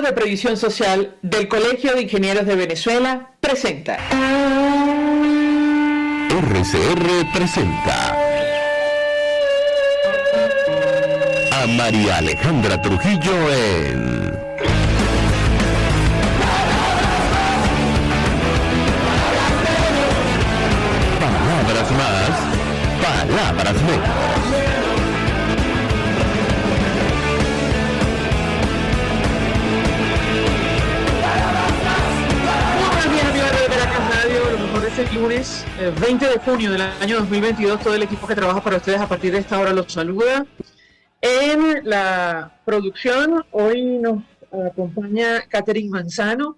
de Previsión Social del Colegio de Ingenieros de Venezuela presenta. RCR presenta a María Alejandra Trujillo en Palabras Más, Palabras Menos. Este lunes 20 de junio del año 2022, todo el equipo que trabaja para ustedes a partir de esta hora los saluda. En la producción hoy nos acompaña Catherine Manzano,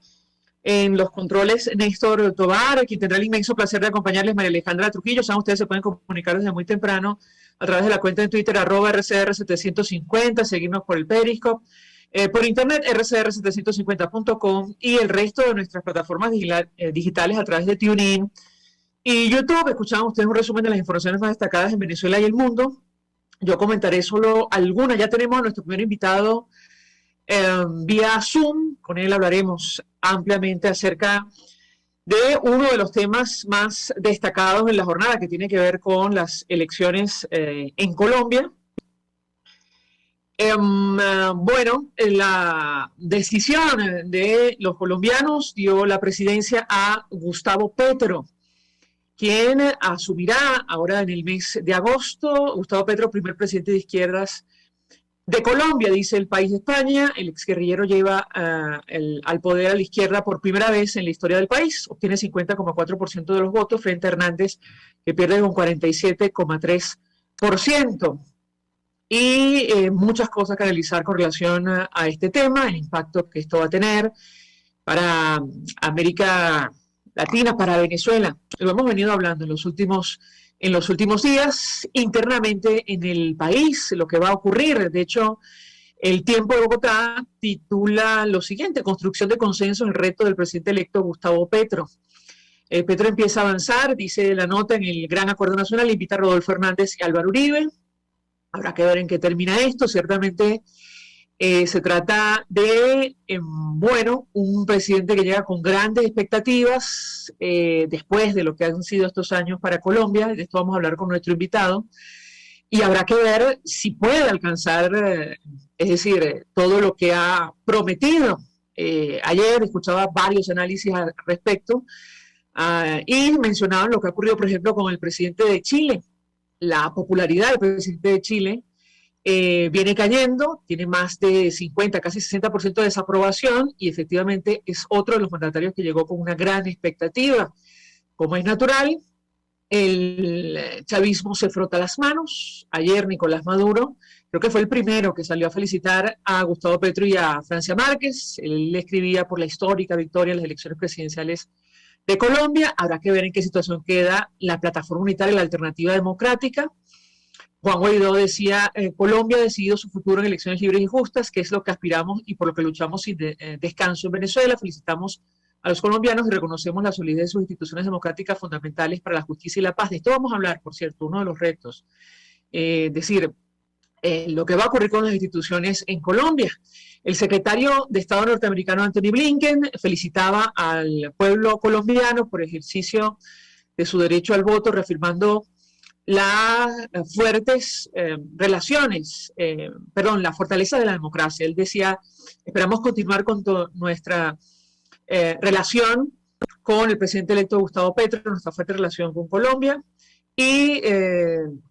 en los controles Néstor Tobar, quien tendrá el inmenso placer de acompañarles María Alejandra Trujillo. Saben, ustedes se pueden comunicar desde muy temprano a través de la cuenta de Twitter @RCR750, seguirnos por el Periscope, por internet rcr750.com y el resto de nuestras plataformas digitales a través de TuneIn y YouTube. Escuchaban ustedes un resumen de las informaciones más destacadas en Venezuela y el mundo. Yo comentaré solo algunas. Ya tenemos a nuestro primer invitado vía Zoom. Con él hablaremos ampliamente acerca de uno de los temas más destacados en la jornada, que tiene que ver con las elecciones en Colombia. Bueno, la decisión de los colombianos dio la presidencia a Gustavo Petro, quien asumirá ahora en el mes de agosto. Gustavo Petro, primer presidente de izquierdas de Colombia, dice El País de España. El exguerrillero lleva al poder a la izquierda por primera vez en la historia del país. Obtiene 50,4% de los votos frente a Hernández, que pierde con 47,3%. Y muchas cosas que analizar con relación a este tema, el impacto que esto va a tener para América Latina, para Venezuela. Lo hemos venido hablando en los últimos días, internamente en el país, lo que va a ocurrir. De hecho, El Tiempo de Bogotá titula lo siguiente: Construcción de consenso, el reto del presidente electo Gustavo Petro. Petro empieza a avanzar, dice la nota, en el gran acuerdo nacional, invita a Rodolfo Hernández y Álvaro Uribe. Habrá que ver en qué termina esto. Ciertamente se trata de, bueno, un presidente que llega con grandes expectativas después de lo que han sido estos años para Colombia. De esto vamos a hablar con nuestro invitado. Y habrá que ver si puede alcanzar, es decir, todo lo que ha prometido. Ayer escuchaba varios análisis al respecto y mencionaban lo que ha ocurrido, por ejemplo, con el presidente de Chile. La popularidad del presidente de Chile viene cayendo, tiene más de 50, casi 60% de desaprobación, y efectivamente es otro de los mandatarios que llegó con una gran expectativa. Como es natural, el chavismo se frota las manos. Ayer Nicolás Maduro, creo que fue el primero que salió a felicitar a Gustavo Petro y a Francia Márquez. Él le escribía por la histórica victoria en las elecciones presidenciales de Colombia. Habrá que ver en qué situación queda la plataforma unitaria, la alternativa democrática. Juan Guaidó decía, Colombia ha decidido su futuro en elecciones libres y justas, que es lo que aspiramos y por lo que luchamos sin descanso en Venezuela. Felicitamos a los colombianos y reconocemos la solidez de sus instituciones democráticas fundamentales para la justicia y la paz. De esto vamos a hablar, por cierto, uno de los retos. Lo que va a ocurrir con las instituciones en Colombia. El secretario de Estado norteamericano Anthony Blinken felicitaba al pueblo colombiano por ejercicio de su derecho al voto, reafirmando las fuertes la fortaleza de la democracia. Él decía, esperamos continuar con nuestra relación con el presidente electo Gustavo Petro, nuestra fuerte relación con Colombia, y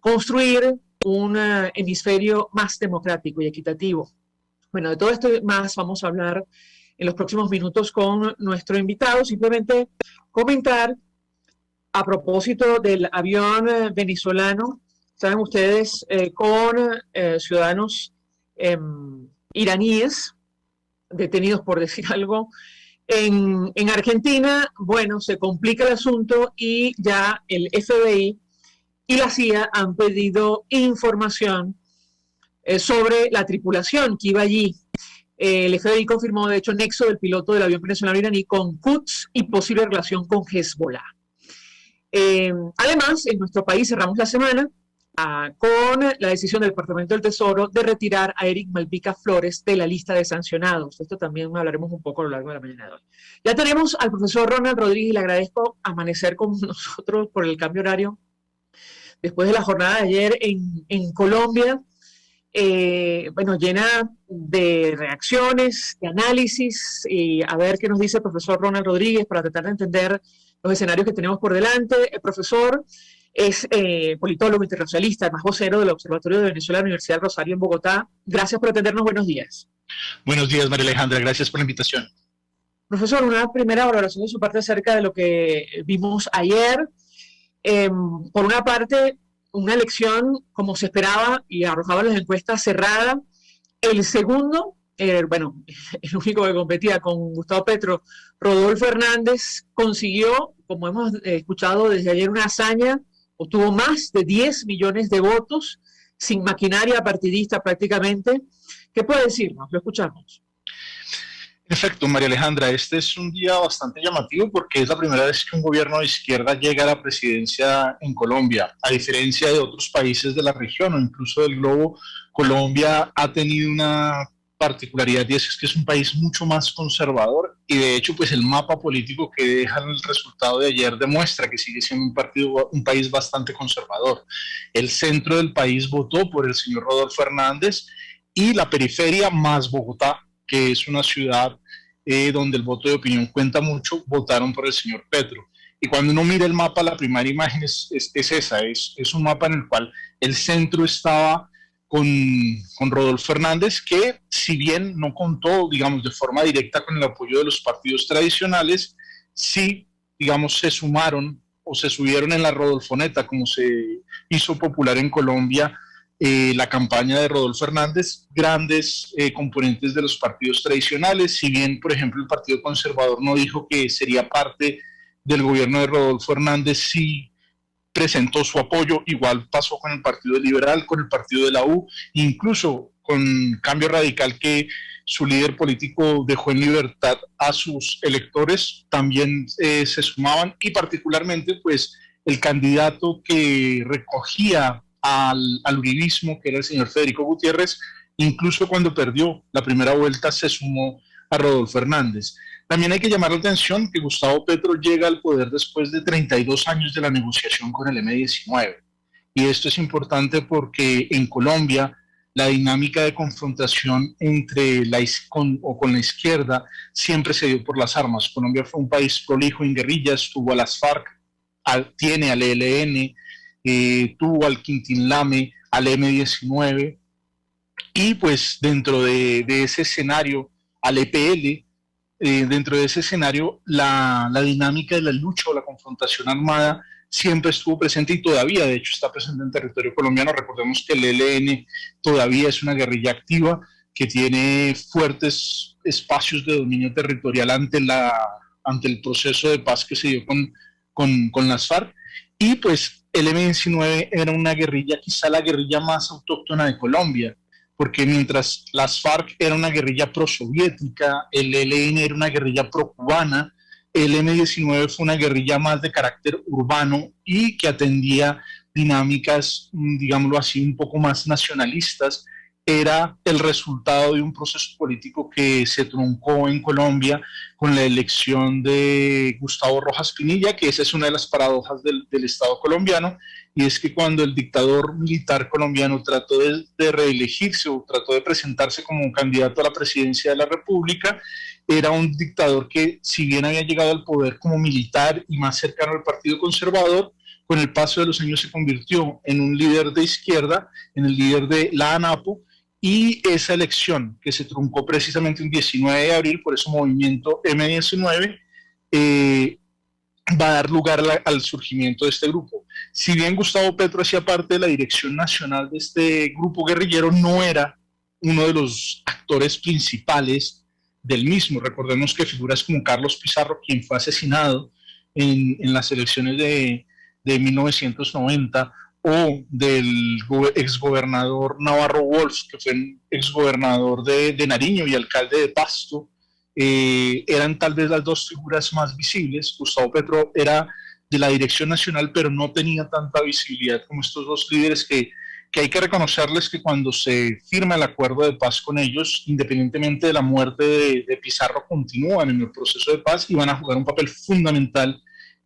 construir un hemisferio más democrático y equitativo. Bueno, de todo esto y más vamos a hablar en los próximos minutos con nuestro invitado. Simplemente comentar a propósito del avión venezolano, saben ustedes, con ciudadanos iraníes detenidos, por decir algo, en Argentina. Bueno, se complica el asunto y ya el FBI y la CIA han pedido información sobre la tripulación que iba allí. El FBI confirmó, de hecho, nexo del piloto del avión venezolano iraní con Quds y posible relación con Hezbollah. Además, en nuestro país cerramos la semana con la decisión del Departamento del Tesoro de retirar a Eric Malpica Flores de la lista de sancionados. Esto también hablaremos un poco a lo largo de la mañana de hoy. Ya tenemos al profesor Ronald Rodríguez y le agradezco amanecer con nosotros por el cambio horario después de la jornada de ayer en Colombia. Bueno, llena de reacciones, de análisis, y a ver qué nos dice el profesor Ronald Rodríguez para tratar de entender los escenarios que tenemos por delante. El profesor es politólogo internacionalista, además vocero del Observatorio de Venezuela de la Universidad del Rosario en Bogotá. Gracias por atendernos, buenos días. Buenos días, María Alejandra, gracias por la invitación. Profesor, una primera valoración de su parte acerca de lo que vimos ayer. Por una parte, una elección como se esperaba y arrojaba las encuestas cerrada. El segundo, bueno, el único que competía con Gustavo Petro, Rodolfo Hernández, consiguió, como hemos escuchado desde ayer, una hazaña, obtuvo más de 10 millones de votos, sin maquinaria partidista prácticamente. ¿Qué puede decirnos? Lo escuchamos. En efecto, María Alejandra, este es un día bastante llamativo porque es la primera vez que un gobierno de izquierda llega a la presidencia en Colombia. A diferencia de otros países de la región o incluso del globo, Colombia ha tenido una particularidad y es que es un país mucho más conservador y de hecho pues el mapa político que deja el resultado de ayer demuestra que sigue siendo un país bastante conservador. El centro del país votó por el señor Rodolfo Hernández y la periferia más Bogotá, que es una ciudad donde el voto de opinión cuenta mucho, votaron por el señor Petro. Y cuando uno mira el mapa, la primera imagen es esa, es un mapa en el cual el centro estaba con Rodolfo Hernández, que si bien no contó, digamos, de forma directa con el apoyo de los partidos tradicionales, sí, digamos, se sumaron o se subieron en la Rodolfoneta, como se hizo popular en Colombia, la campaña de Rodolfo Hernández, grandes componentes de los partidos tradicionales, si bien, por ejemplo, el Partido Conservador no dijo que sería parte del gobierno de Rodolfo Hernández, sí presentó su apoyo, igual pasó con el Partido Liberal, con el Partido de la U, incluso con Cambio Radical, que su líder político dejó en libertad a sus electores, también se sumaban, y particularmente pues el candidato que recogía al uribismo, que era el señor Federico Gutiérrez, incluso cuando perdió la primera vuelta se sumó a Rodolfo Hernández. También hay que llamar la atención que Gustavo Petro llega al poder después de 32 años de la negociación con el M-19. Y esto es importante porque en Colombia la dinámica de confrontación entre con la izquierda siempre se dio por las armas. Colombia fue un país prolijo en guerrillas, tuvo a las FARC, tiene al ELN, tuvo al Quintín-Lame, al M-19, y pues dentro de ese escenario, al EPL, dentro de ese escenario, la dinámica de la lucha o la confrontación armada siempre estuvo presente y todavía, de hecho, está presente en territorio colombiano. Recordemos que el ELN todavía es una guerrilla activa que tiene fuertes espacios de dominio territorial ante el proceso de paz que se dio con las FARC. Y pues el M-19 era una guerrilla, quizá la guerrilla más autóctona de Colombia, porque mientras las FARC era una guerrilla pro-soviética, el ELN era una guerrilla pro-cubana, el M-19 fue una guerrilla más de carácter urbano y que atendía dinámicas, digámoslo así, un poco más nacionalistas. Era el resultado de un proceso político que se truncó en Colombia con la elección de Gustavo Rojas Pinilla, que esa es una de las paradojas del Estado colombiano, y es que cuando el dictador militar colombiano trató de reelegirse o trató de presentarse como un candidato a la presidencia de la República, era un dictador que, si bien había llegado al poder como militar y más cercano al Partido Conservador, con el paso de los años se convirtió en un líder de izquierda, en el líder de la ANAPO, y esa elección que se truncó precisamente el 19 de abril por ese movimiento M-19 va a dar lugar al surgimiento de este grupo. Si bien Gustavo Petro hacía parte de la dirección nacional de este grupo guerrillero, no era uno de los actores principales del mismo. Recordemos que figuras como Carlos Pizarro, quien fue asesinado en las elecciones de 1990, o del exgobernador Navarro Wolf, que fue exgobernador de Nariño y alcalde de Pasto, eran tal vez las dos figuras más visibles. Gustavo Petro era de la dirección nacional, pero no tenía tanta visibilidad como estos dos líderes que hay que reconocerles que cuando se firma el acuerdo de paz con ellos, independientemente de la muerte de Pizarro, continúan en el proceso de paz y van a jugar un papel fundamental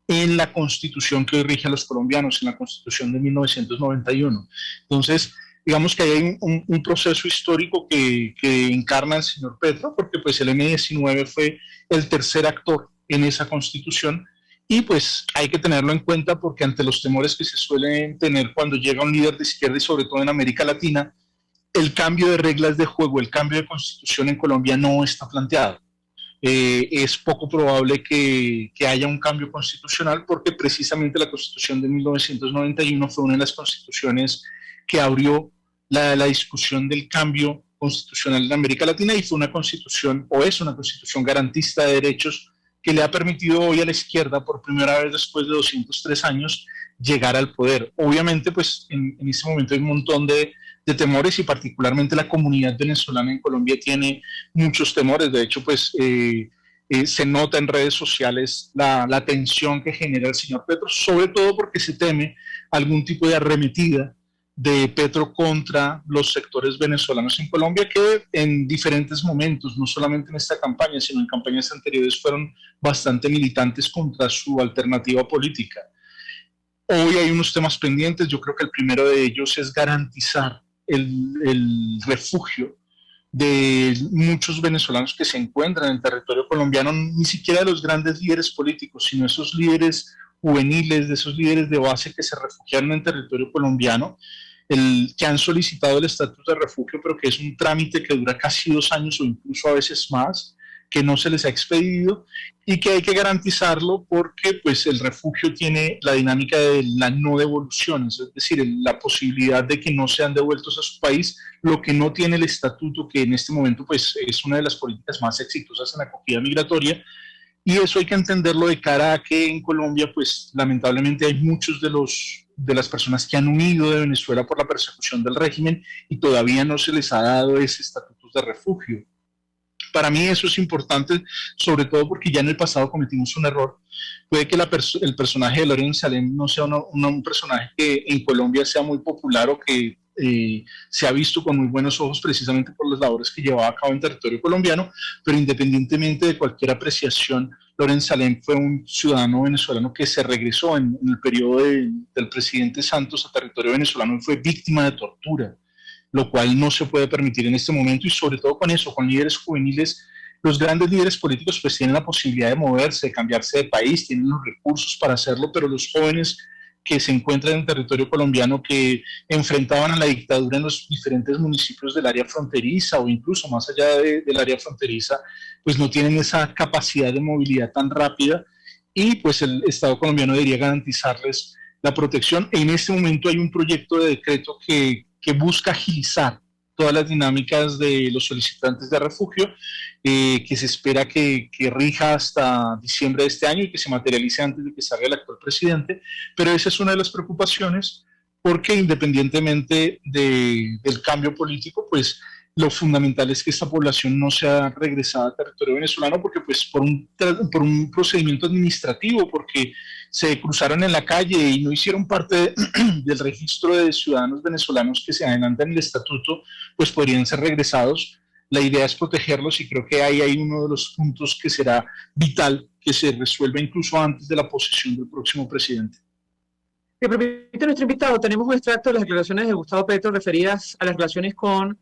en la constitución que hoy rige a los colombianos, en la constitución de 1991. Entonces, digamos que hay un proceso histórico que encarna el señor Petro, porque pues el M-19 fue el tercer actor en esa constitución, y pues hay que tenerlo en cuenta porque ante los temores que se suelen tener cuando llega un líder de izquierda y sobre todo en América Latina, el cambio de reglas de juego, el cambio de constitución en Colombia no está planteado. Es poco probable que haya un cambio constitucional porque precisamente la constitución de 1991 fue una de las constituciones que abrió la discusión del cambio constitucional en América Latina y fue una constitución o es una constitución garantista de derechos que le ha permitido hoy a la izquierda, por primera vez después de 203 años, llegar al poder. Obviamente, pues en ese momento hay un montón de temores y particularmente la comunidad venezolana en Colombia tiene muchos temores. De hecho, pues se nota en redes sociales la tensión que genera el señor Petro, sobre todo porque se teme algún tipo de arremetida de Petro contra los sectores venezolanos en Colombia que en diferentes momentos, no solamente en esta campaña, sino en campañas anteriores, fueron bastante militantes contra su alternativa política. Hoy hay unos temas pendientes, yo creo que el primero de ellos es garantizar el refugio de muchos venezolanos que se encuentran en el territorio colombiano, ni siquiera de los grandes líderes políticos, sino esos líderes juveniles, de esos líderes de base que se refugiaron en territorio colombiano, que han solicitado el estatus de refugio, pero que es un trámite que dura casi 2 años o incluso a veces más, que no se les ha expedido y que hay que garantizarlo porque pues el refugio tiene la dinámica de la no devolución, es decir, la posibilidad de que no sean devueltos a su país, lo que no tiene el estatuto, que en este momento pues es una de las políticas más exitosas en la acogida migratoria. Y eso hay que entenderlo de cara a que en Colombia, pues lamentablemente hay muchos de las personas que han huido de Venezuela por la persecución del régimen y todavía no se les ha dado ese estatuto de refugio. Para mí eso es importante, sobre todo porque ya en el pasado cometimos un error. Puede que el personaje de Loren Salem no sea un personaje que en Colombia sea muy popular o que se ha visto con muy buenos ojos precisamente por las labores que llevaba a cabo en territorio colombiano, pero independientemente de cualquier apreciación, Loren Salem fue un ciudadano venezolano que se regresó en el periodo del presidente Santos a territorio venezolano y fue víctima de tortura, lo cual no se puede permitir en este momento y sobre todo con eso, con líderes juveniles. Los grandes líderes políticos pues tienen la posibilidad de moverse, de cambiarse de país, tienen los recursos para hacerlo, pero los jóvenes que se encuentran en el territorio colombiano, que enfrentaban a la dictadura en los diferentes municipios del área fronteriza o incluso más allá del área fronteriza, pues no tienen esa capacidad de movilidad tan rápida y pues el Estado colombiano debería garantizarles la protección. En este momento hay un proyecto de decreto que busca agilizar todas las dinámicas de los solicitantes de refugio, que se espera que rija hasta diciembre de este año y que se materialice antes de que salga el actual presidente, pero esa es una de las preocupaciones porque independientemente del cambio político, pues lo fundamental es que esta población no sea regresada a territorio venezolano porque pues por un procedimiento administrativo, porque se cruzaron en la calle y no hicieron parte del registro de ciudadanos venezolanos que se adelantan en el estatuto, pues podrían ser regresados. La idea es protegerlos y creo que ahí hay uno de los puntos que será vital que se resuelva incluso antes de la posesión del próximo presidente. Si me permite nuestro invitado, tenemos un extracto de las declaraciones de Gustavo Petro referidas a las relaciones con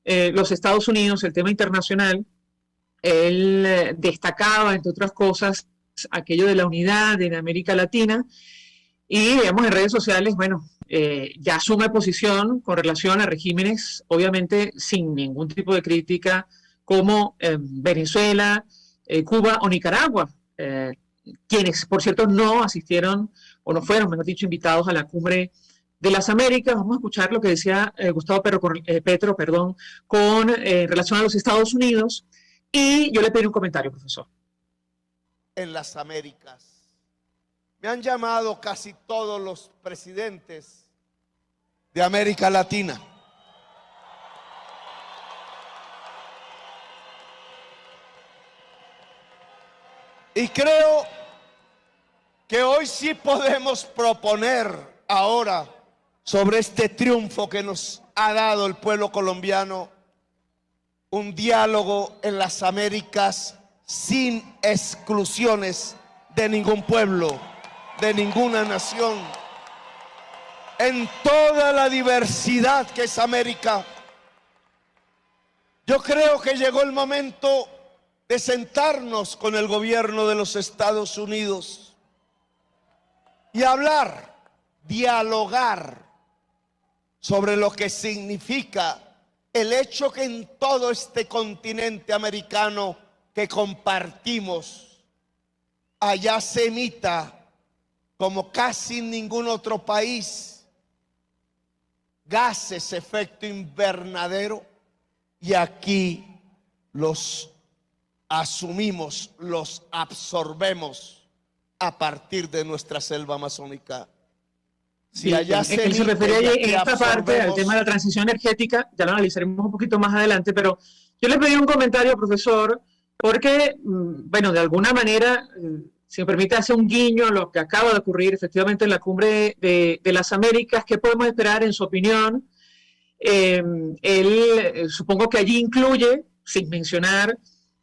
los Estados Unidos, el tema internacional. Él destacaba, entre otras cosas, aquello de la unidad en América Latina y, digamos, en redes sociales, bueno, ya asume posición con relación a regímenes, obviamente sin ningún tipo de crítica, como Venezuela, Cuba o Nicaragua, quienes, por cierto, no asistieron o no fueron, mejor dicho, invitados a la cumbre de las Américas. Vamos a escuchar lo que decía Gustavo Petro, con relación a los Estados Unidos. Y yo le pedí un comentario, profesor. En las Américas. Me han llamado casi todos los presidentes de América Latina. Y creo que hoy sí podemos proponer ahora sobre este triunfo que nos ha dado el pueblo colombiano, un diálogo en las Américas sin exclusiones de ningún pueblo, de ninguna nación, en toda la diversidad que es América. Yo creo que llegó el momento de sentarnos con el gobierno de los Estados Unidos y hablar, dialogar sobre lo que significa el hecho que en todo este continente americano que compartimos, allá se emita, como casi en ningún otro país, gases efecto invernadero, y aquí los asumimos, los absorbemos a partir de nuestra selva amazónica. Si allá se refería en esta parte al tema de la transición energética, ya lo analizaremos un poquito más adelante, pero yo le pedí un comentario, profesor, porque, bueno, de alguna manera, si me permite hacer un guiño a lo que acaba de ocurrir efectivamente en la cumbre de las Américas. ¿Qué podemos esperar en su opinión? Supongo que allí incluye, sin mencionar,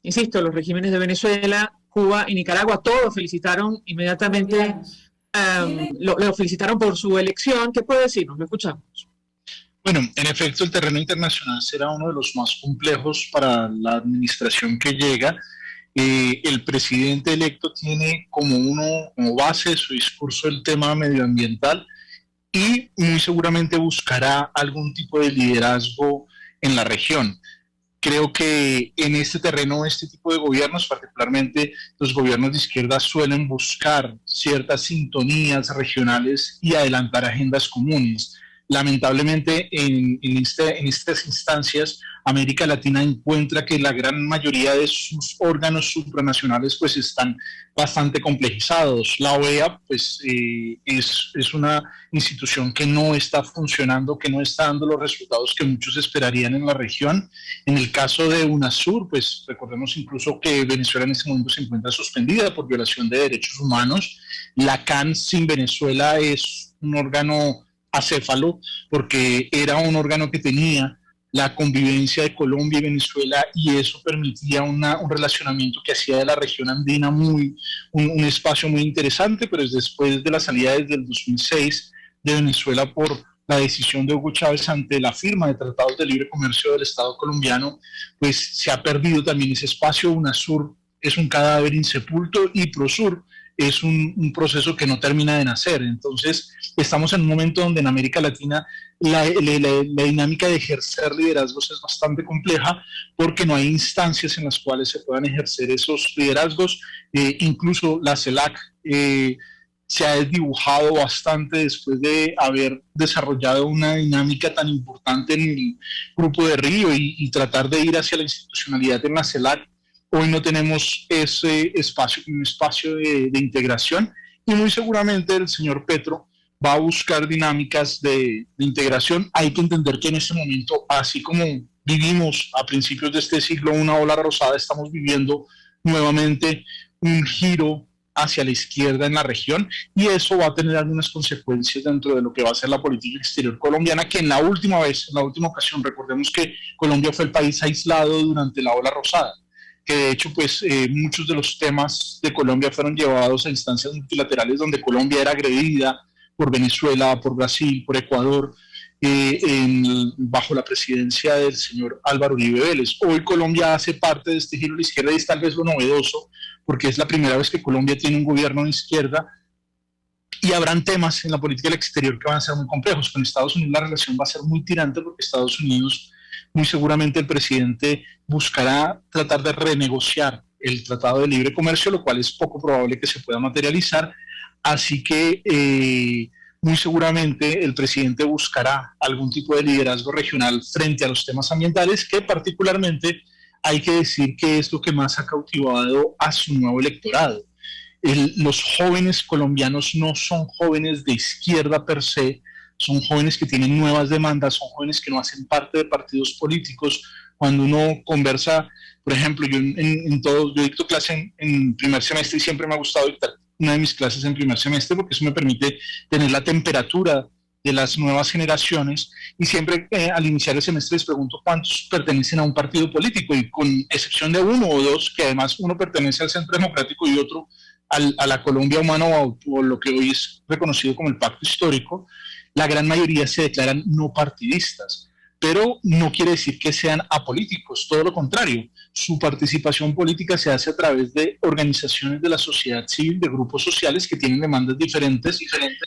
insisto, los regímenes de Venezuela, Cuba y Nicaragua. Todos felicitaron inmediatamente, lo felicitaron por su elección. ¿Qué puede decirnos? Lo escuchamos. Bueno, en efecto, el terreno internacional será uno de los más complejos para la administración que llega. El presidente electo tiene como base de su discurso el tema medioambiental, y muy seguramente buscará algún tipo de liderazgo en la región. Creo que en este terreno, este tipo de gobiernos, particularmente los gobiernos de izquierda, suelen buscar ciertas sintonías regionales y adelantar agendas comunes. Lamentablemente, en estas instancias, América Latina encuentra que la gran mayoría de sus órganos supranacionales pues están bastante complejizados. La OEA pues es una institución que no está funcionando, que no está dando los resultados que muchos esperarían en la región. En el caso de UNASUR, pues recordemos incluso que Venezuela en este momento se encuentra suspendida por violación de derechos humanos. La CAN sin Venezuela es un órgano acéfalo, porque era un órgano que tenía la convivencia de Colombia y Venezuela, y eso permitía un relacionamiento que hacía de la región andina un espacio muy interesante. Pero después de la salida desde el 2006 de Venezuela por la decisión de Hugo Chávez ante la firma de tratados de libre comercio del Estado colombiano, pues se ha perdido también ese espacio. UNASUR es un cadáver insepulto y PROSUR es un proceso que no termina de nacer. Entonces, estamos en un momento donde en América Latina la dinámica de ejercer liderazgos es bastante compleja, porque no hay instancias en las cuales se puedan ejercer esos liderazgos. Incluso la CELAC se ha desdibujado bastante después de haber desarrollado una dinámica tan importante en el Grupo de Río y tratar de ir hacia la institucionalidad en la CELAC. Hoy no tenemos ese espacio, un espacio de integración, y muy seguramente el señor Petro va a buscar dinámicas de integración. Hay que entender que en este momento, así como vivimos a principios de este siglo una ola rosada, estamos viviendo nuevamente un giro hacia la izquierda en la región, y eso va a tener algunas consecuencias dentro de lo que va a ser la política exterior colombiana, que en la última ocasión, recordemos que Colombia fue el país aislado durante la ola rosada, que de hecho pues muchos de los temas de Colombia fueron llevados a instancias multilaterales donde Colombia era agredida por Venezuela, por Brasil, por Ecuador, bajo la presidencia del señor Álvaro Uribe Vélez. Hoy Colombia hace parte de este giro a la izquierda, y es tal vez lo novedoso, porque es la primera vez que Colombia tiene un gobierno de izquierda, y habrán temas en la política del exterior que van a ser muy complejos. Con Estados Unidos la relación va a ser muy tirante, porque Estados Unidos, muy seguramente el presidente buscará tratar de renegociar el Tratado de Libre Comercio, lo cual es poco probable que se pueda materializar. Así que muy seguramente el presidente buscará algún tipo de liderazgo regional frente a los temas ambientales, que particularmente hay que decir que es lo que más ha cautivado a su nuevo electorado. Los jóvenes colombianos no son jóvenes de izquierda per se, son jóvenes que tienen nuevas demandas, son jóvenes que no hacen parte de partidos políticos. Cuando uno conversa, por ejemplo, yo dicto clase en primer semestre, y siempre me ha gustado dictar una de mis clases en primer semestre, porque eso me permite tener la temperatura de las nuevas generaciones, y siempre al iniciar el semestre les pregunto cuántos pertenecen a un partido político, y con excepción de uno o dos, que además uno pertenece al Centro Democrático y otro a la Colombia Humana, o lo que hoy es reconocido como el Pacto Histórico, la gran mayoría se declaran no partidistas. Pero no quiere decir que sean apolíticos, todo lo contrario. Su participación política se hace a través de organizaciones de la sociedad civil, de grupos sociales que tienen demandas diferentes.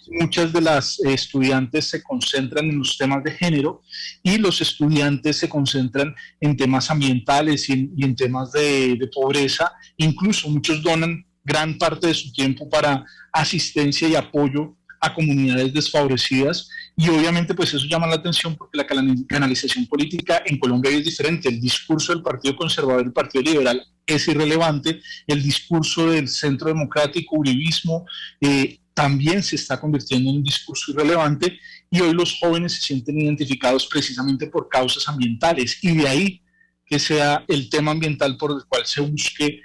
Muchas de las estudiantes se concentran en los temas de género, y los estudiantes se concentran en temas ambientales y en temas de pobreza. Incluso muchos donan gran parte de su tiempo para asistencia y apoyo a comunidades desfavorecidas, y obviamente pues eso llama la atención porque la canalización política en Colombia es diferente. El discurso del Partido Conservador y el Partido Liberal es irrelevante, el discurso del Centro Democrático, uribismo, también se está convirtiendo en un discurso irrelevante, y hoy los jóvenes se sienten identificados precisamente por causas ambientales, y de ahí que sea el tema ambiental por el cual se busque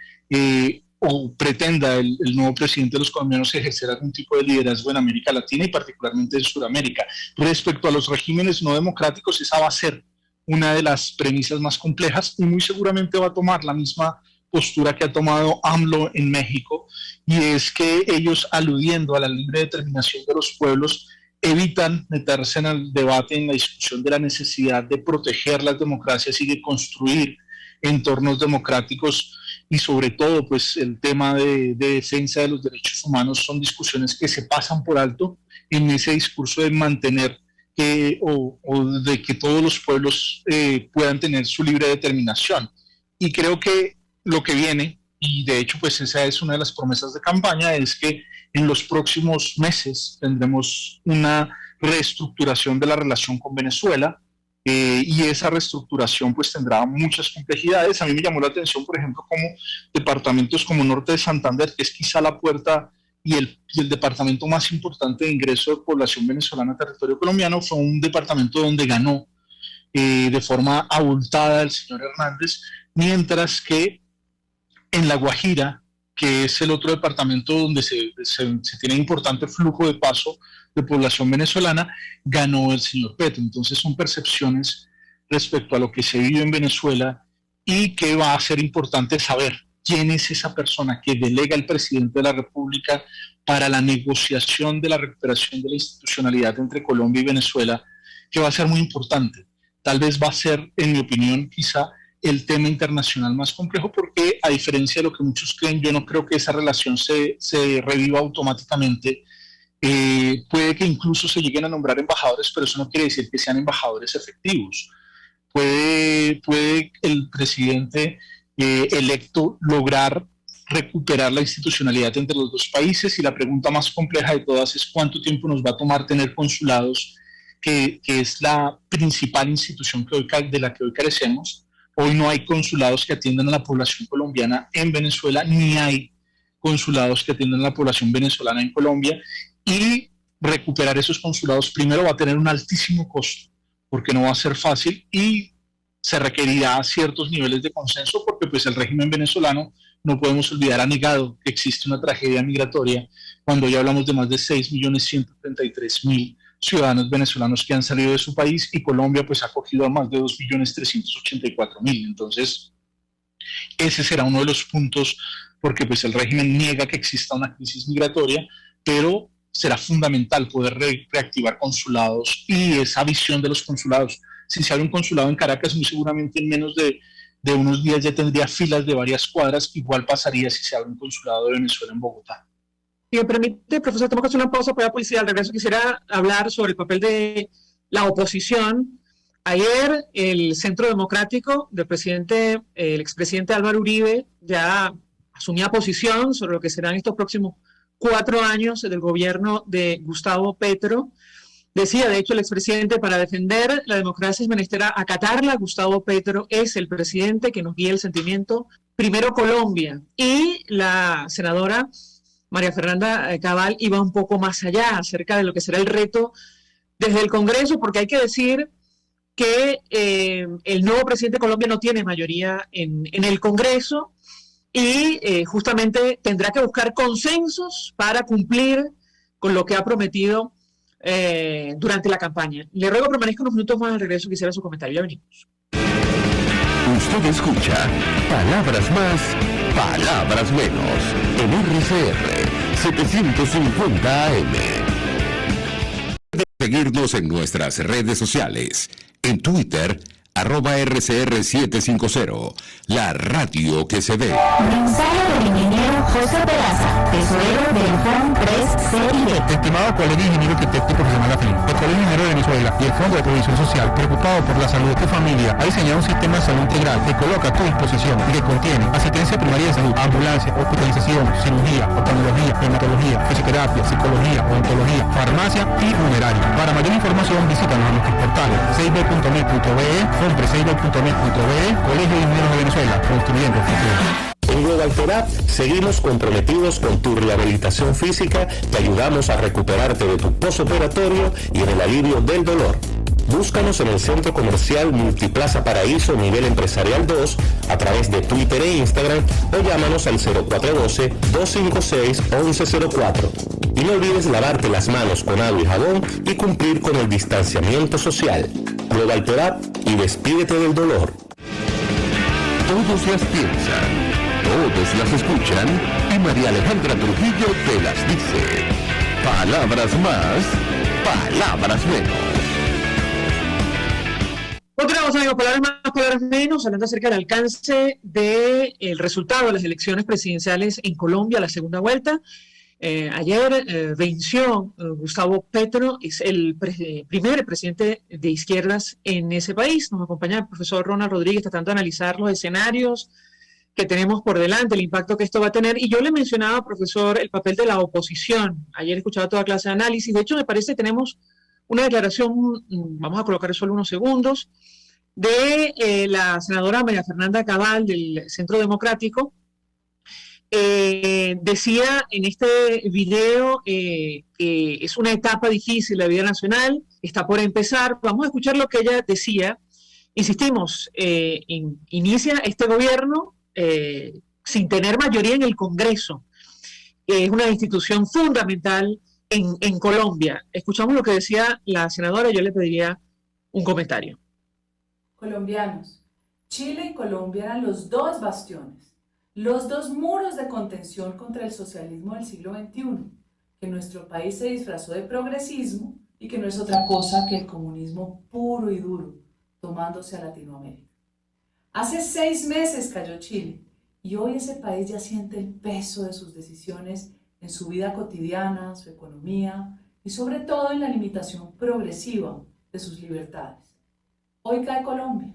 o pretenda el nuevo presidente de los colombianos ejercer algún tipo de liderazgo en América Latina y particularmente en Sudamérica. Respecto a los regímenes no democráticos, esa va a ser una de las premisas más complejas, y muy seguramente va a tomar la misma postura que ha tomado AMLO en México, y es que ellos, aludiendo a la libre determinación de los pueblos, evitan meterse en el debate, en la discusión de la necesidad de proteger las democracias y de construir entornos democráticos, y sobre todo pues el tema de defensa de los derechos humanos son discusiones que se pasan por alto en ese discurso de mantener o de que todos los pueblos puedan tener su libre determinación. Y creo que lo que viene, y de hecho pues esa es una de las promesas de campaña, es que en los próximos meses tendremos una reestructuración de la relación con Venezuela, y esa reestructuración pues tendrá muchas complejidades. A mí me llamó la atención, por ejemplo, como departamentos como Norte de Santander, que es quizá la puerta y el departamento más importante de ingreso de población venezolana a territorio colombiano, fue un departamento donde ganó de forma abultada el señor Hernández, mientras que en La Guajira, que es el otro departamento donde se tiene importante flujo de paso de población venezolana, ganó el señor Petro. Entonces son percepciones respecto a lo que se vive en Venezuela, y que va a ser importante saber quién es esa persona que delega el presidente de la República para la negociación de la recuperación de la institucionalidad entre Colombia y Venezuela, que va a ser muy importante. Tal vez va a ser, en mi opinión, quizá el tema internacional más complejo, porque a diferencia de lo que muchos creen, yo no creo que esa relación se reviva automáticamente. Puede que incluso se lleguen a nombrar embajadores, pero eso no quiere decir que sean embajadores efectivos. Puede el presidente electo lograr recuperar la institucionalidad entre los dos países, y la pregunta más compleja de todas es cuánto tiempo nos va a tomar tener consulados, que es la principal institución de la que hoy carecemos. Hoy no hay consulados que atiendan a la población colombiana en Venezuela, ni hay consulados que atiendan a la población venezolana en Colombia, y recuperar esos consulados primero va a tener un altísimo costo, porque no va a ser fácil, y se requerirá ciertos niveles de consenso, porque pues el régimen venezolano, no podemos olvidar, ha negado que existe una tragedia migratoria, cuando ya hablamos de más de 6.133.000 ciudadanos venezolanos que han salido de su país, y Colombia pues ha acogido a más de 2.384.000. Entonces ese será uno de los puntos, porque pues el régimen niega que exista una crisis migratoria, pero será fundamental poder reactivar consulados, y esa visión de los consulados. Si se abre un consulado en Caracas, muy seguramente en menos de unos días ya tendría filas de varias cuadras. Igual pasaría si se abre un consulado de Venezuela en Bogotá. Si me permite, profesor, tenemos que hacer una pausa para la publicidad. Al regreso quisiera hablar sobre el papel de la oposición. Ayer el Centro Democrático del presidente, el expresidente Álvaro Uribe, ya asumía posición sobre lo que serán estos próximos 4 años del gobierno de Gustavo Petro. Decía, de hecho, el expresidente: para defender la democracia es menester acatarla. Gustavo Petro es el presidente que nos guía el sentimiento primero Colombia. Y la senadora María Fernanda Cabal iba un poco más allá acerca de lo que será el reto desde el Congreso, porque hay que decir que el nuevo presidente de Colombia no tiene mayoría en el Congreso, y justamente tendrá que buscar consensos para cumplir con lo que ha prometido durante la campaña. Le ruego permanezca unos minutos más, al regreso quisiera su comentario. Ya venimos. Usted escucha Palabras Más, Palabras Menos en RCR 750 AM. Seguirnos en nuestras redes sociales. En Twitter, @RCR750, la radio que se ve. Mensaje del ingeniero José Peraza, tesorero del Fondo 3CID. Estimado colega ingeniero arquitecto profesional afín, el Colegio Ingeniero de Venezuela y el Fondo de Previsión Social, preocupado por la salud de tu familia, ha diseñado un sistema de salud integral que coloca a tu disposición y que contiene asistencia primaria de salud, ambulancia, hospitalización, cirugía, oftalmología, hematología, fisioterapia, psicología, odontología, farmacia y funeraria. Para mayor información visítanos a nuestros portales 6b.net.be, hombre6b.net.be, Colegio de Ingenieros de Venezuela, construyendo el futuro. En Global Therapy seguimos comprometidos con tu rehabilitación física, te ayudamos a recuperarte de tu postoperatorio y en el alivio del dolor. Búscanos en el Centro Comercial Multiplaza Paraíso Nivel Empresarial 2 a través de Twitter e Instagram o llámanos al 0412-256-1104. Y no olvides lavarte las manos con agua y jabón y cumplir con el distanciamiento social. Global Therapy y despídete del dolor. Todos las piensan, todos las escuchan y María Alejandra Trujillo te las dice. Palabras más, palabras menos. Continuamos, amigos, palabras más, palabras menos, hablando acerca del alcance del resultado de las elecciones presidenciales en Colombia, la segunda vuelta. Ayer venció Gustavo Petro, es el primer presidente de izquierdas en ese país. Nos acompaña el profesor Ronald Rodríguez tratando de analizar los escenarios que tenemos por delante, el impacto que esto va a tener. Y yo le mencionaba, profesor, el papel de la oposición. Ayer he escuchado toda clase de análisis. De hecho, me parece que tenemos una declaración, vamos a colocar solo unos segundos, de la senadora María Fernanda Cabal del Centro Democrático. Decía en este video que es una etapa difícil la vida nacional, está por empezar. Vamos a escuchar lo que ella decía. Insistimos, inicia este gobierno sin tener mayoría en el Congreso. Es una institución fundamental en Colombia. Escuchamos lo que decía la senadora, yo le pediría un comentario. Colombianos, Chile y Colombia eran los dos bastiones, los dos muros de contención contra el socialismo del siglo XXI, que nuestro país se disfrazó de progresismo y que no es otra cosa que el comunismo puro y duro, tomándose a Latinoamérica. Hace 6 meses cayó Chile y hoy ese país ya siente el peso de sus decisiones en su vida cotidiana, su economía y sobre todo en la limitación progresiva de sus libertades. Hoy cae Colombia,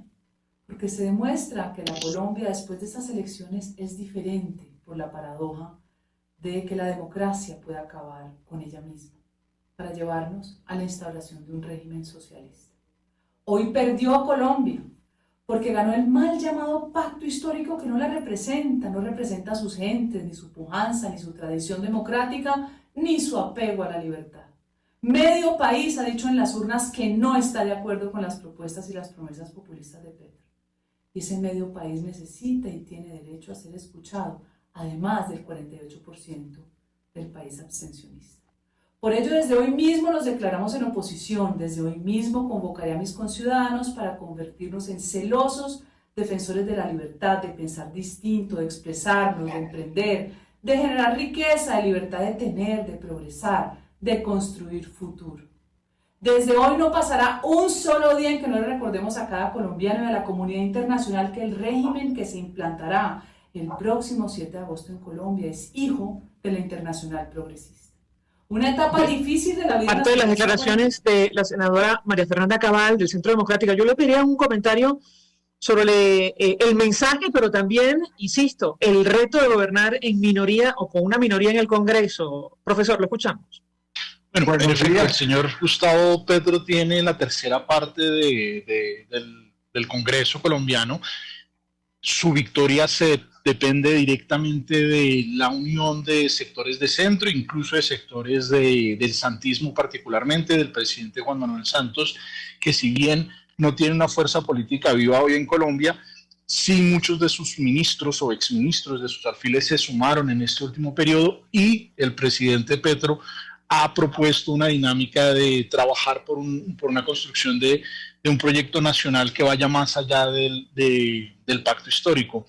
porque se demuestra que la Colombia después de estas elecciones es diferente por la paradoja de que la democracia puede acabar con ella misma para llevarnos a la instauración de un régimen socialista. Hoy perdió Colombia porque ganó el mal llamado pacto histórico que no la representa, no representa a sus gentes, ni su pujanza, ni su tradición democrática, ni su apego a la libertad. Medio país ha dicho en las urnas que no está de acuerdo con las propuestas y las promesas populistas de Petro. Y ese medio país necesita y tiene derecho a ser escuchado, además del 48% del país abstencionista. Por ello, desde hoy mismo nos declaramos en oposición, desde hoy mismo convocaré a mis conciudadanos para convertirnos en celosos defensores de la libertad, de pensar distinto, de expresarnos, de emprender, de generar riqueza, de libertad de tener, de progresar, de construir futuro. Desde hoy no pasará un solo día en que no le recordemos a cada colombiano y a la comunidad internacional que el régimen que se implantará el próximo 7 de agosto en Colombia es hijo de la Internacional Progresista. Una etapa difícil de la vida. Parte de las declaraciones de la senadora María Fernanda Cabal del Centro Democrático. Yo le pediría un comentario sobre el mensaje, pero también, insisto, el reto de gobernar en minoría o con una minoría en el Congreso. Profesor, lo escuchamos. Bueno, en efecto, el señor Gustavo Petro tiene la tercera parte del Congreso colombiano. Su victoria depende directamente de la unión de sectores de centro, incluso de sectores del santismo, particularmente del presidente Juan Manuel Santos, que si bien no tiene una fuerza política viva hoy en Colombia, Sí, muchos de sus ministros o exministros de sus alfiles se sumaron en este último periodo y el presidente Petro ha propuesto una dinámica de trabajar por una construcción de un proyecto nacional que vaya más allá del pacto histórico.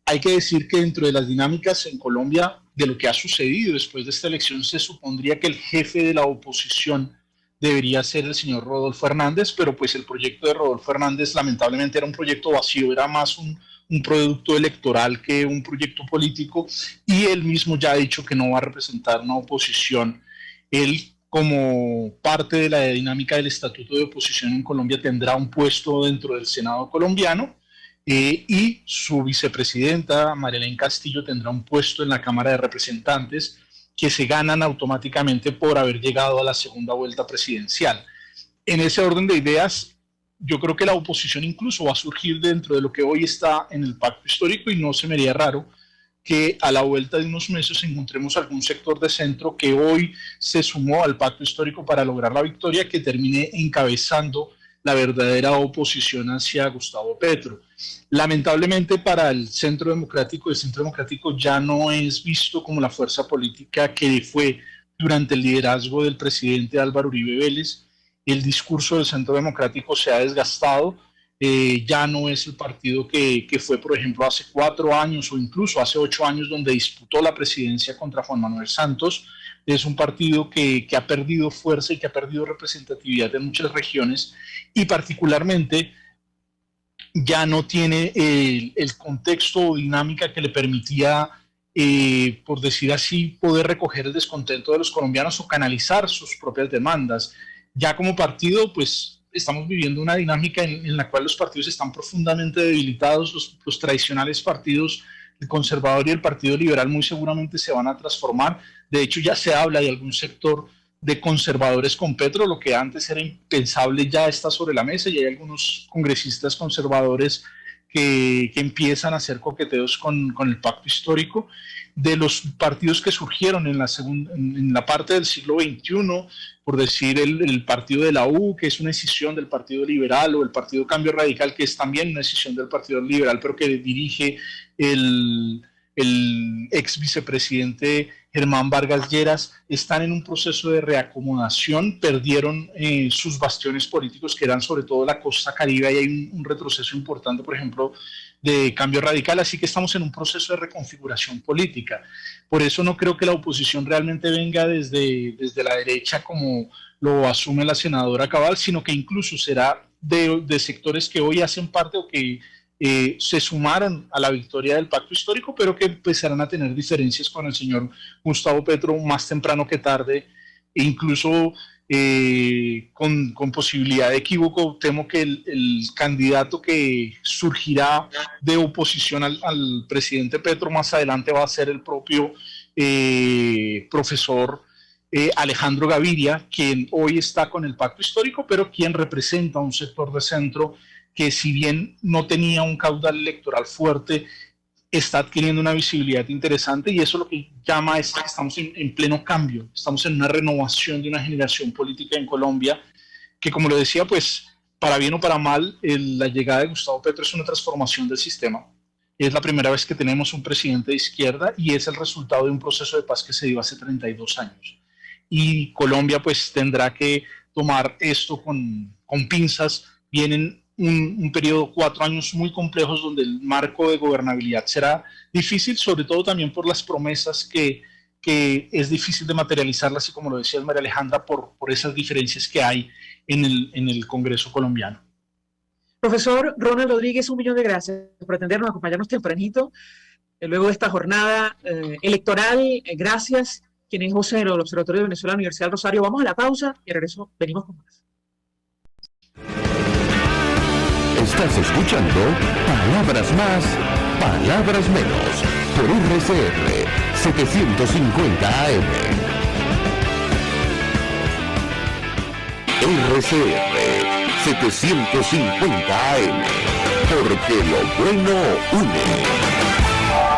Hay que decir que dentro de las dinámicas en Colombia, de lo que ha sucedido después de esta elección, se supondría que el jefe de la oposición debería ser el señor Rodolfo Hernández, pero pues el proyecto de Rodolfo Hernández lamentablemente era un proyecto vacío, era más un producto electoral que un proyecto político, y él mismo ya ha dicho que no va a representar una oposición. Él, como parte de la dinámica del Estatuto de Oposición en Colombia, tendrá un puesto dentro del Senado colombiano, y su vicepresidenta, Marielén Castillo, tendrá un puesto en la Cámara de Representantes, que se ganan automáticamente por haber llegado a la segunda vuelta presidencial. En ese orden de ideas, yo creo que la oposición incluso va a surgir dentro de lo que hoy está en el pacto histórico, y no se me haría raro que a la vuelta de unos meses encontremos algún sector de centro que hoy se sumó al pacto histórico para lograr la victoria, que termine encabezando la verdadera oposición hacia Gustavo Petro. Lamentablemente para el Centro Democrático ya no es visto como la fuerza política que fue durante el liderazgo del presidente Álvaro Uribe Vélez. El discurso del Centro Democrático se ha desgastado, ya no es el partido que fue, por ejemplo, hace 4 años o incluso hace 8 años, donde disputó la presidencia contra Juan Manuel Santos. Es un partido que ha perdido fuerza y que ha perdido representatividad en muchas regiones, y particularmente ya no tiene el contexto o dinámica que le permitía, por decir así, poder recoger el descontento de los colombianos o canalizar sus propias demandas. Ya como partido, pues estamos viviendo una dinámica en la cual los partidos están profundamente debilitados. Los tradicionales partidos, el conservador y el Partido Liberal, muy seguramente se van a transformar. De hecho, ya se habla de algún sector de conservadores con Petro. Lo que antes era impensable ya está sobre la mesa, y hay algunos congresistas conservadores que empiezan a hacer coqueteos con el pacto histórico. De los partidos que surgieron en la parte del siglo XXI, por decir el partido de la U, que es una escisión del Partido Liberal, o el Partido Cambio Radical, que es también una escisión del Partido Liberal, pero que dirige el ex vicepresidente Germán Vargas Lleras, están en un proceso de reacomodación. Perdieron sus bastiones políticos, que eran sobre todo la costa caribe, y hay un retroceso importante, por ejemplo, de Cambio Radical, así que estamos en un proceso de reconfiguración política. Por eso no creo que la oposición realmente venga desde la derecha, como lo asume la senadora Cabal, sino que incluso será de sectores que hoy hacen parte o que se sumaron a la victoria del pacto histórico, pero que empezarán a tener diferencias con el señor Gustavo Petro más temprano que tarde, e incluso con posibilidad de equívoco. Temo que el candidato que surgirá de oposición al presidente Petro más adelante va a ser el propio profesor Alejandro Gaviria, quien hoy está con el pacto histórico, pero quien representa un sector de centro que, si bien no tenía un caudal electoral fuerte, está adquiriendo una visibilidad interesante, y eso lo que llama es que estamos en pleno cambio, estamos en una renovación de una generación política en Colombia, que, como lo decía, pues para bien o para mal, la llegada de Gustavo Petro es una transformación del sistema. Es la primera vez que tenemos un presidente de izquierda, y es el resultado de un proceso de paz que se dio hace 32 años. Y Colombia pues tendrá que tomar esto con pinzas. Vienen un periodo de 4 años muy complejos, donde el marco de gobernabilidad será difícil, sobre todo también por las promesas que es difícil de materializarlas, y como lo decía María Alejandra, por esas diferencias que hay en el Congreso colombiano. Profesor Ronald Rodríguez, 1.000.000 de gracias por atendernos, acompañarnos tempranito, luego de esta jornada electoral. Gracias. Quien es vocero del Observatorio de Venezuela, Universidad del Rosario. Vamos a la pausa y regreso, venimos con más. Estás escuchando Palabras Más, Palabras Menos, por RCR 750 AM. RCR 750 AM, porque lo bueno une.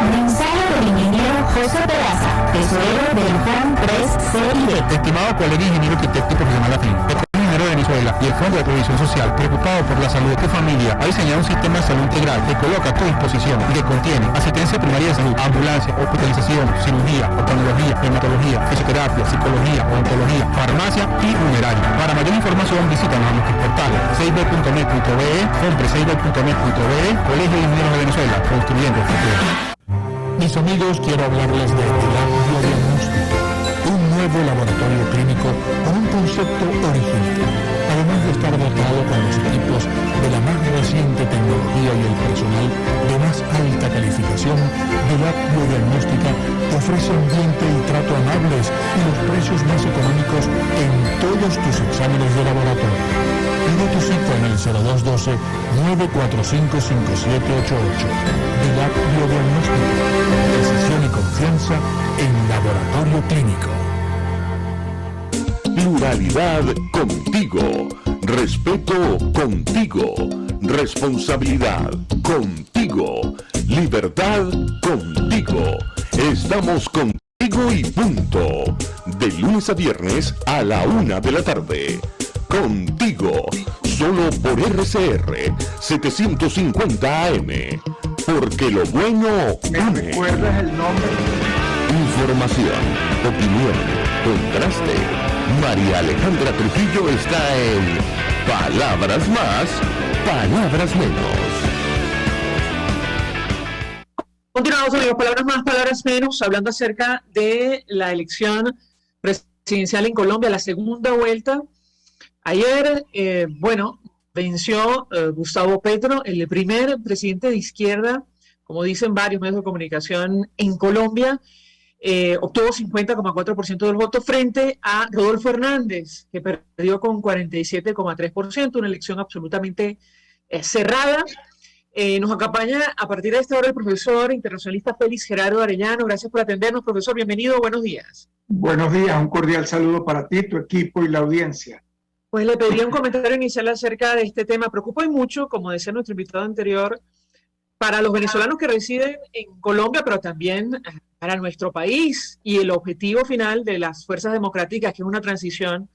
Mensaje del ingeniero José Peraza, tesorero del FON 3 Serie. Estimado colega ingeniero arquitecto y profesional afín, el ingeniero de Venezuela y el Fondo de Previsión Social, preocupado por la salud de tu familia, ha diseñado un sistema de salud integral que coloca a tu disposición y que contiene asistencia primaria de salud, ambulancia, hospitalización, cirugía, oftalmología, hematología, fisioterapia, psicología, odontología, farmacia y funeraria. Para mayor información visítanos a nuestros portales seibel.net.be, compre-seibel.net.be, Colegio de Ingenieros de Venezuela, construyendo el futuro. Mis amigos, quiero hablarles de Biodiagnóstico, un nuevo laboratorio clínico con un concepto original. Además de estar dotado con los equipos de la más reciente tecnología y el personal de más alta calificación, Dilab Biodiagnóstica te ofrece ambiente y trato amables y los precios más económicos en todos tus exámenes de laboratorio. Pide tu cita en el 0212-945-5788. Dilab Biodiagnóstica. Precisión y confianza en laboratorio clínico. Pluralidad contigo. Respeto contigo. Responsabilidad contigo. Libertad contigo. Estamos contigo y punto. De lunes a viernes a la 1 de la tarde. Contigo. Solo por RCR 750 AM. Porque lo bueno une. ¿Recuerdas el nombre? Información, opinión, contraste. María Alejandra Trujillo está en Palabras Más, Palabras Menos. Continuamos, amigos, Palabras Más, Palabras Menos, hablando acerca de la elección presidencial en Colombia, la segunda vuelta. Ayer, venció Gustavo Petro, el primer presidente de izquierda, como dicen varios medios de comunicación en Colombia. Obtuvo 50,4% del voto frente a Rodolfo Hernández, que perdió con 47,3%, una elección absolutamente cerrada. Nos acompaña a partir de esta hora el profesor internacionalista Félix Gerardo Arellano. Gracias por atendernos, profesor. Bienvenido, buenos días. Buenos días, un cordial saludo para ti, tu equipo y la audiencia. Pues le pediría un comentario inicial acerca de este tema. Preocupa mucho, como decía nuestro invitado anterior, para los venezolanos que residen en Colombia, pero también para nuestro país y el objetivo final de las fuerzas democráticas, que es una transición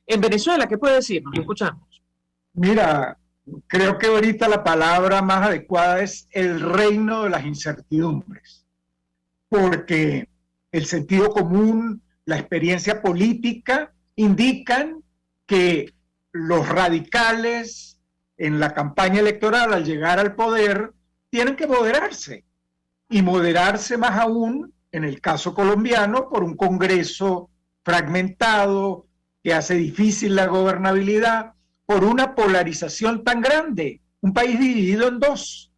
en Venezuela. ¿Qué puede decirnos? Lo escuchamos. Mira, creo que ahorita la palabra más adecuada es el reino de las incertidumbres, porque el sentido común, la experiencia política indican que los radicales en la campaña electoral, al llegar al poder, tienen que moderarse, y moderarse más aún, en el caso colombiano, por un Congreso fragmentado que hace difícil la gobernabilidad, por una polarización tan grande, un país dividido en dos.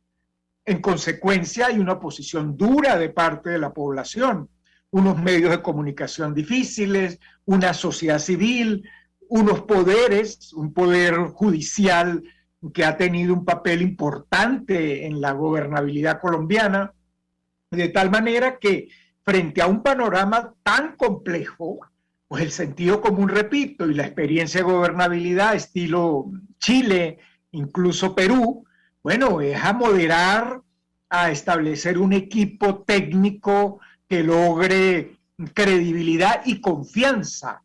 En consecuencia, hay una oposición dura de parte de la población, unos medios de comunicación difíciles, una sociedad civil, unos poderes, un poder judicial que ha tenido un papel importante en la gobernabilidad colombiana, de tal manera que frente a un panorama tan complejo, pues el sentido común, repito, y la experiencia de gobernabilidad estilo Chile, incluso Perú, bueno, es a moderar, a establecer un equipo técnico que logre credibilidad y confianza.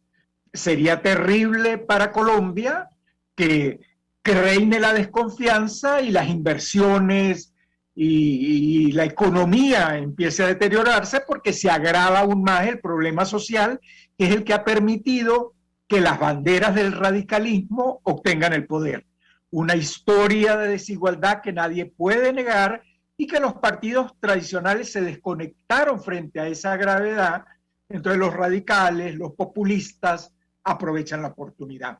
Sería terrible para Colombia que reine la desconfianza y las inversiones y la economía empiece a deteriorarse, porque se agrava aún más el problema social, que es el que ha permitido que las banderas del radicalismo obtengan el poder. Una historia de desigualdad que nadie puede negar y que los partidos tradicionales se desconectaron frente a esa gravedad. Entonces los radicales, los populistas aprovechan la oportunidad.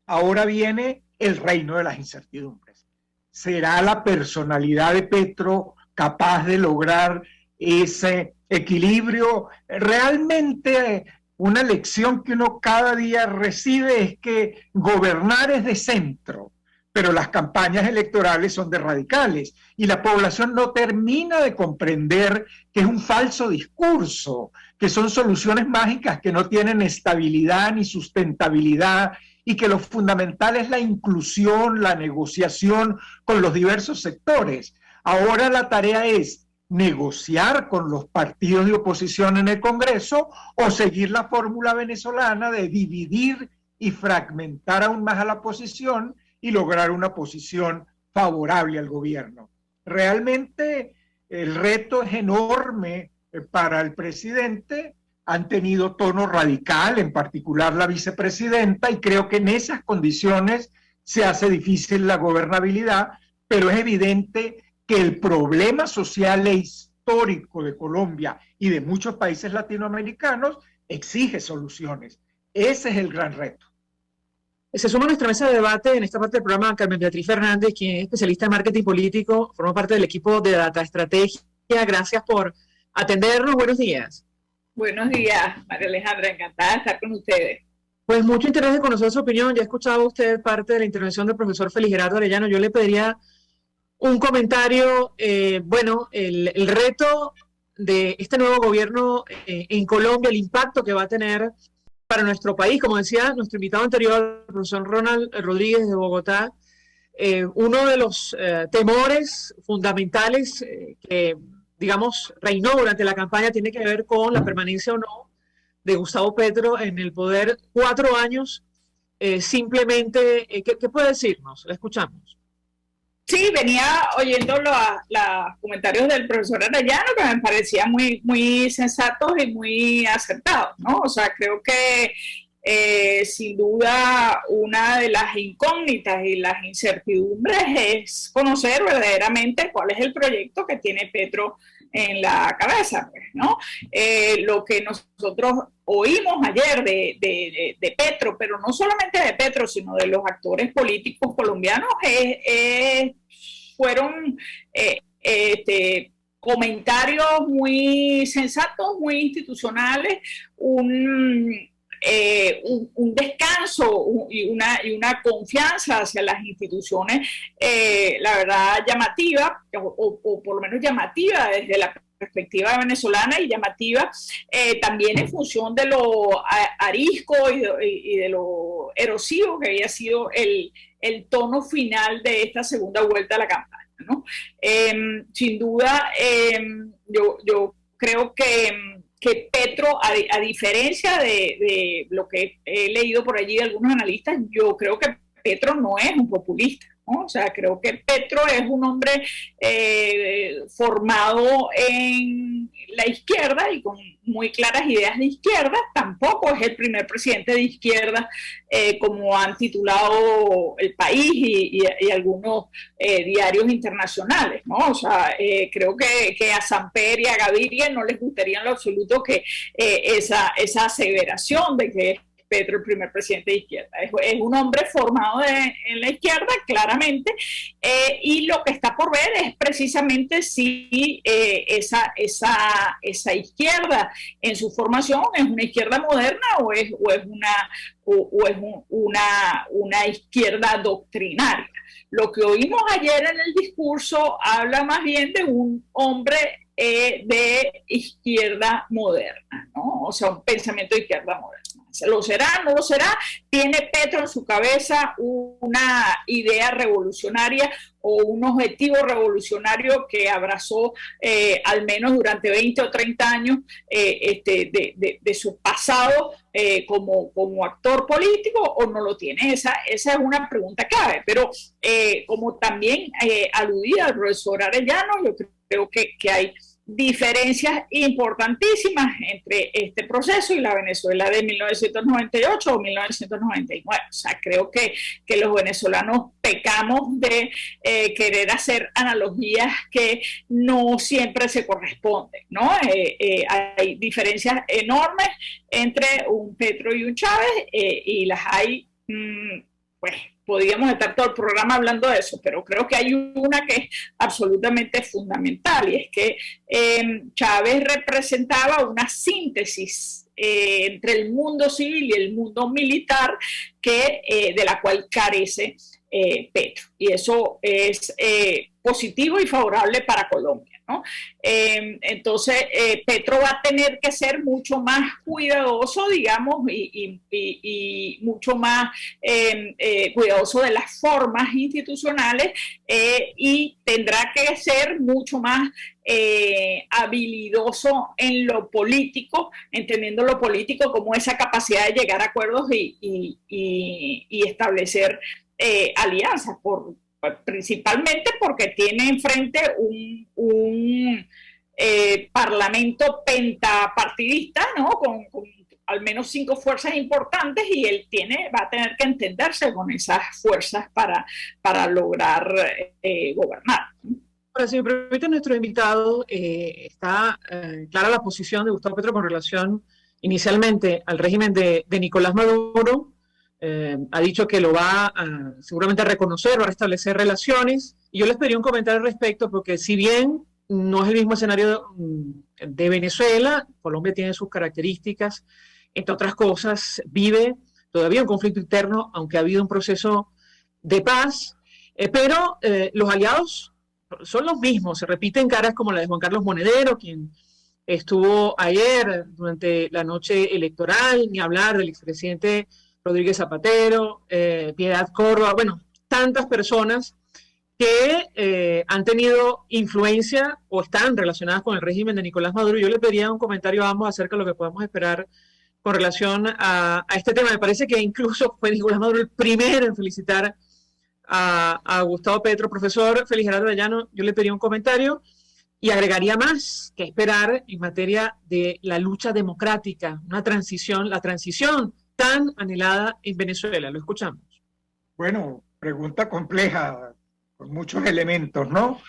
Ahora viene el reino de las incertidumbres. ¿Será la personalidad de Petro capaz de lograr ese equilibrio? Realmente una lección que uno cada día recibe es que gobernar es de centro, pero las campañas electorales son de radicales y la población no termina de comprender que es un falso discurso, que son soluciones mágicas que no tienen estabilidad ni sustentabilidad, y que lo fundamental es la inclusión, la negociación con los diversos sectores. Ahora la tarea es negociar con los partidos de oposición en el Congreso o seguir la fórmula venezolana de dividir y fragmentar aún más a la oposición y lograr una posición favorable al gobierno. Realmente el reto es enorme para el presidente. Han tenido tono radical, en particular la vicepresidenta, y creo que en esas condiciones se hace difícil la gobernabilidad, pero es evidente que el problema social e histórico de Colombia y de muchos países latinoamericanos exige soluciones. Ese es el gran reto. Se suma a nuestra mesa de debate en esta parte del programa Carmen Beatriz Fernández, quien es especialista en marketing político, forma parte del equipo de Data Estrategia. Gracias por atendernos. Buenos días. Buenos días, María Alejandra. Encantada de estar con ustedes. Pues mucho interés de conocer su opinión. Ya escuchaba usted parte de la intervención del profesor Félix Gerardo Arellano. Yo le pediría un comentario. El reto de este nuevo gobierno en Colombia, el impacto que va a tener para nuestro país. Como decía nuestro invitado anterior, el profesor Ronald Rodríguez de Bogotá, uno de los temores fundamentales que, digamos, reinó durante la campaña tiene que ver con la permanencia o no de Gustavo Petro en el poder 4 años. Simplemente, ¿qué puede decirnos? La escuchamos. Sí, venía oyendo los comentarios del profesor Arellano, que me parecían muy sensatos y muy acertados, ¿no? O sea, creo que sin duda una de las incógnitas y las incertidumbres es conocer verdaderamente cuál es el proyecto que tiene Petro en la cabeza, pues, ¿no? Lo que nosotros oímos ayer de Petro, pero no solamente de Petro, sino de los actores políticos colombianos, fueron comentarios muy sensatos, muy institucionales, un descanso y una confianza hacia las instituciones, la verdad llamativa, o por lo menos llamativa desde la perspectiva venezolana, y llamativa también en función de lo arisco y de lo erosivo que había sido el tono final de esta segunda vuelta a la campaña, ¿no? Sin duda, yo creo que Petro, a diferencia de lo que he leído por allí de algunos analistas, yo creo que Petro no es un populista, ¿no? O sea, creo que Petro es un hombre formado en la izquierda y con muy claras ideas de izquierda. Tampoco es el primer presidente de izquierda, como han titulado El País y algunos diarios internacionales, ¿no? O sea, creo que a Samper y a Gaviria no les gustaría en lo absoluto que esa aseveración de que Petro el primer presidente de izquierda. Es un hombre formado en la izquierda, claramente, y lo que está por ver es precisamente si esa izquierda en su formación es una izquierda moderna o es una izquierda doctrinaria. Lo que oímos ayer en el discurso habla más bien de un hombre de izquierda moderna, ¿no? O sea, un pensamiento de izquierda moderna. ¿Lo será? ¿No lo será? ¿Tiene Petro en su cabeza una idea revolucionaria o un objetivo revolucionario que abrazó al menos durante 20 o 30 años de su pasado como actor político, o no lo tiene? Esa es una pregunta clave. Pero como también aludía el profesor Arellano, yo creo que hay diferencias importantísimas entre este proceso y la Venezuela de 1998 o 1999. O sea, creo que los venezolanos pecamos de querer hacer analogías que no siempre se corresponden, ¿no? Hay diferencias enormes entre un Petro y un Chávez, y las hay, pues, podríamos estar todo el programa hablando de eso, pero creo que hay una que es absolutamente fundamental, y es que Chávez representaba una síntesis entre el mundo civil y el mundo militar de la cual carece Petro. Y eso es positivo y favorable para Colombia, ¿no? Entonces, Petro va a tener que ser mucho más cuidadoso, digamos, y mucho más cuidadoso de las formas institucionales y tendrá que ser mucho más habilidoso en lo político, entendiendo lo político como esa capacidad de llegar a acuerdos y establecer alianzas, principalmente porque tiene enfrente un parlamento pentapartidista, ¿no? Con al menos 5 fuerzas importantes y él va a tener que entenderse con esas fuerzas para lograr gobernar. Ahora, si me permite, nuestro invitado, está clara la posición de Gustavo Petro con relación inicialmente al régimen de Nicolás Maduro. Ha dicho que lo va a seguramente a reconocer, va a restablecer relaciones. Y yo les pediría un comentario al respecto, porque si bien no es el mismo escenario de Venezuela, Colombia tiene sus características, entre otras cosas, vive todavía un conflicto interno, aunque ha habido un proceso de paz, pero los aliados son los mismos, se repiten caras como la de Juan Carlos Monedero, quien estuvo ayer durante la noche electoral, ni hablar del expresidente Rodríguez Zapatero, Piedad Córdoba, bueno, tantas personas que han tenido influencia o están relacionadas con el régimen de Nicolás Maduro. Yo le pediría un comentario a ambos acerca de lo que podemos esperar con relación a este tema. Me parece que incluso fue Nicolás Maduro el primero en felicitar a Gustavo Petro. Profesor Félix Gerardo Arellano, yo le pediría un comentario y agregaría más que esperar en materia de la lucha democrática, una transición, la transición tan anhelada en Venezuela. Lo escuchamos. Bueno, pregunta compleja, con muchos elementos, ¿no?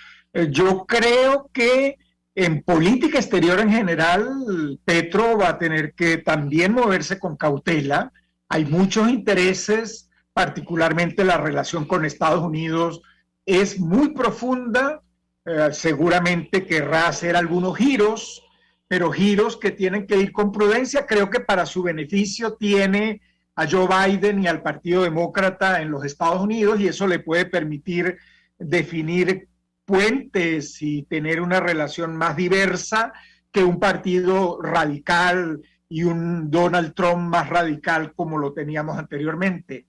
Yo creo que en política exterior en general, Petro va a tener que también moverse con cautela. Hay muchos intereses, particularmente la relación con Estados Unidos es muy profunda. Seguramente querrá hacer algunos giros, pero giros que tienen que ir con prudencia. Creo que para su beneficio tiene a Joe Biden y al Partido Demócrata en los Estados Unidos, y eso le puede permitir definir puentes y tener una relación más diversa que un partido radical y un Donald Trump más radical como lo teníamos anteriormente.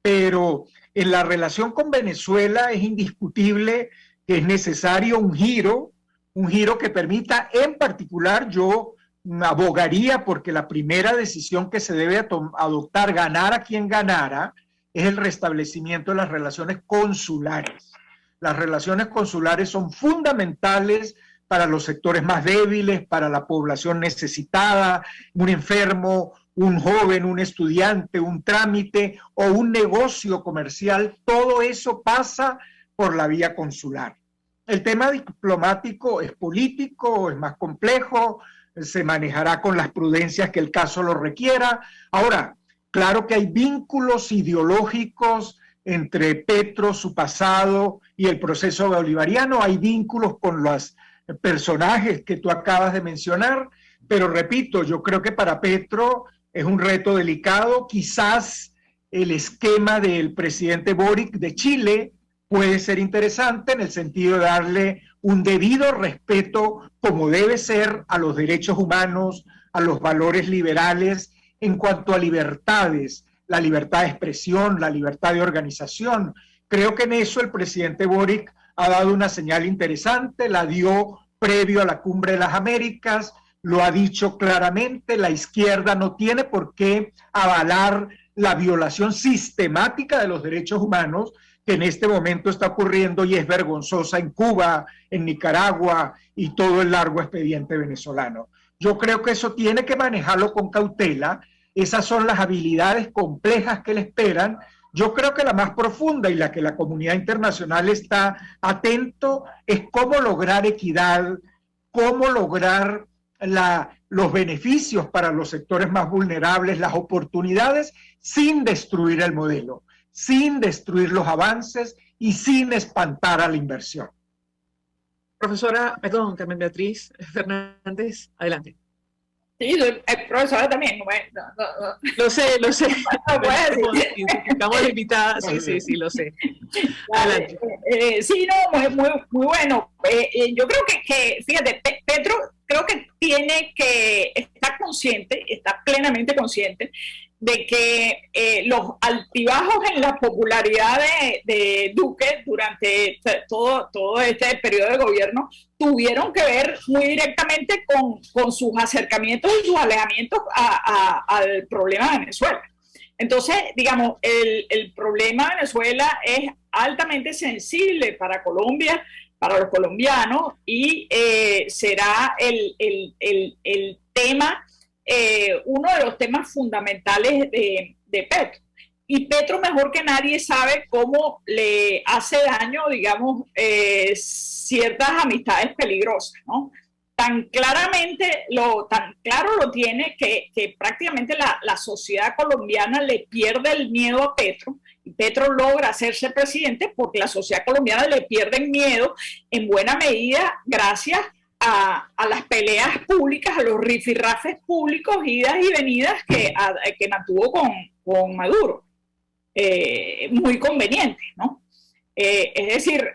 Pero en la relación con Venezuela es indiscutible que es necesario un giro que permita, en particular, yo abogaría porque la primera decisión que se debe adoptar, ganara quien ganara, es el restablecimiento de las relaciones consulares. Las relaciones consulares son fundamentales para los sectores más débiles, para la población necesitada, un enfermo, un joven, un estudiante, un trámite o un negocio comercial. Todo eso pasa por la vía consular. El tema diplomático es político, es más complejo, se manejará con las prudencias que el caso lo requiera. Ahora, claro que hay vínculos ideológicos entre Petro, su pasado y el proceso bolivariano, hay vínculos con los personajes que tú acabas de mencionar, pero repito, yo creo que para Petro es un reto delicado. Quizás el esquema del presidente Boric de Chile puede ser interesante en el sentido de darle un debido respeto, como debe ser, a los derechos humanos, a los valores liberales en cuanto a libertades, la libertad de expresión, la libertad de organización. Creo que en eso el presidente Boric ha dado una señal interesante, la dio previo a la Cumbre de las Américas, lo ha dicho claramente, la izquierda no tiene por qué avalar la violación sistemática de los derechos humanos que en este momento está ocurriendo y es vergonzosa en Cuba, en Nicaragua y todo el largo expediente venezolano. Yo creo que eso tiene que manejarlo con cautela. Esas son las habilidades complejas que le esperan. Yo creo que la más profunda y la que la comunidad internacional está atento es cómo lograr equidad, cómo lograr los beneficios para los sectores más vulnerables, las oportunidades, sin destruir el modelo, sin destruir los avances y sin espantar a la inversión. Profesora, Carmen Beatriz Fernández, adelante. Sí, soy profesora también. Lo sé. No puedes decir. Identificamos a la invitada. Sí, lo sé. Adelante. Sí, no, muy bueno. Yo creo que fíjate, Petro creo que está plenamente consciente de que los altibajos en la popularidad de Duque durante todo este periodo de gobierno tuvieron que ver muy directamente con sus acercamientos y sus alejamientos al problema de Venezuela. Entonces, digamos, el problema de Venezuela es altamente sensible para Colombia, para los colombianos, y será el tema, uno de los temas fundamentales de Petro. Y Petro, mejor que nadie, sabe cómo le hace daño, digamos, ciertas amistades peligrosas, ¿no? Tan claro lo tiene que prácticamente la sociedad colombiana le pierde el miedo a Petro, y Petro logra hacerse presidente porque la sociedad colombiana le pierde el miedo en buena medida gracias a las peleas públicas, a los rifirrafes públicos, idas y venidas que mantuvo con Maduro. Muy conveniente, ¿no? Es decir,